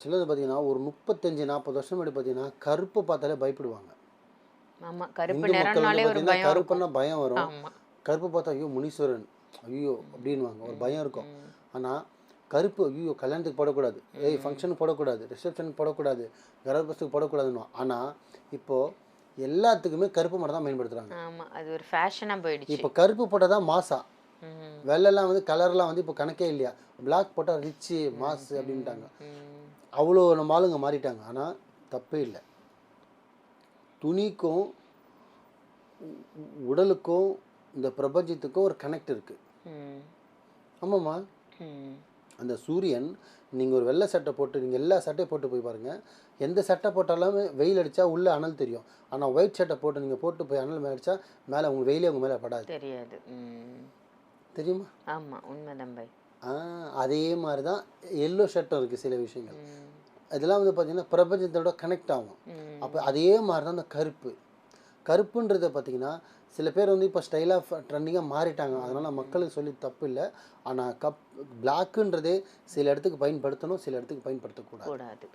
சிலது பார்த்தீங்கன்னா, ஒரு 35, 40 வருஷம் முன்னாடி பார்த்தீங்கன்னா, கருப்பு பார்த்தாலே பயப்படுவாங்க. ஆமா. கருப்பு இந்து மக்கள் வந்து நிறம்னாலே ஒரு பார்த்தீங்கன்னா, பயம் இருக்கும். கருப்புன்னா பயம் வரும். ஆமா. கருப்பு பார்த்தா, ஐயோ! முனீஸ்வரன், ஐயோ! ம். அப்படின்னுவாங்க. ஒரு ம். பயம் இருக்கும். ம். ஆனா, கருப்பு ஐயய்யோ! கல்யாணத்துக்கு போடக்கூடாது. ஏய் ம். ஃபங்ஷனுக்கு போடக்கூடாது. ரிசப்ஷனுக்கு போடக்கூடாது. கரபஸ்துக்கு போடக்கூடாதுன்னுவான். ஆனா, இப்போ எல்லாத்துக்குமே கருப்பு மட்டும் தான் பயன்படுத்துறாங்க. ஆமா. அது ஒரு ஃபேஷனா போயிடுச்சு. இப்போ கருப்பு போட்டா தான் மாஸா. ம். வெள்ளைலாம் வந்து கலர்லாம் வந்து இப்போ கணக்கே இல்லையா. பிளாக் போட்டா ரிச்சு, ம். மாஸ் ம். அப்படின்ட்டாங்க. ம். அவ்வளோ நம்ம ஆளுங்க மாறிட்டாங்க. ஆனா, தப்பே இல்ல. துணிக்கும், உடலுக்கும், இந்த பிரபஞ்சத்துக்கும் ஒரு கனெக்ட் இருக்கு. ம். ஆமாம்மா. ம். அந்த சூரியன் நீங்க ஒரு வெள்ளை சட்டை போட்டு நீங்க எல்லா சட்டையும் போட்டு போய் பாருங்க. எந்த சட்டை போட்டாலுமே வெயில் அடிச்சா உள்ள அனல் தெரியும். ஆனா ஒயிட் சட்டை போட்டு நீங்க போட்டு போய் அனல் மேல அடிச்சா மேல உங்க வெயிலே உங்க மேல படாது. தெரியாது. ம். தெரியுமா? ஆமா. உண்மைதான் பை. ஆ அதே மாரி தான் எல்லோ ஷர்ட்டும் இருக்கு சில விஷயங்கள். ம். இதெல்லாம் வந்து பார்த்தீங்கன்னா, பிரபஞ்சத்தோட கனெக்ட் ஆகும். அப்ப ம். அதே மாரி தான் அந்த கருப்பு. கருப்புன்றத பார்த்தீங்கன்னா, சில பேர் வந்து இப்போ ஸ்டைலா ட்ரெண்டிங்கா மாறிட்டாங்க. அதனால ம். மக்களுக்கு சொல்லி தப்பு இல்ல. ஆனா பிளாக்குன்றதே சில இடத்துக்கு பயன்படுத்தணும், சில இடத்துக்கு பயன்படுத்தக்கூடாது. கூடாது.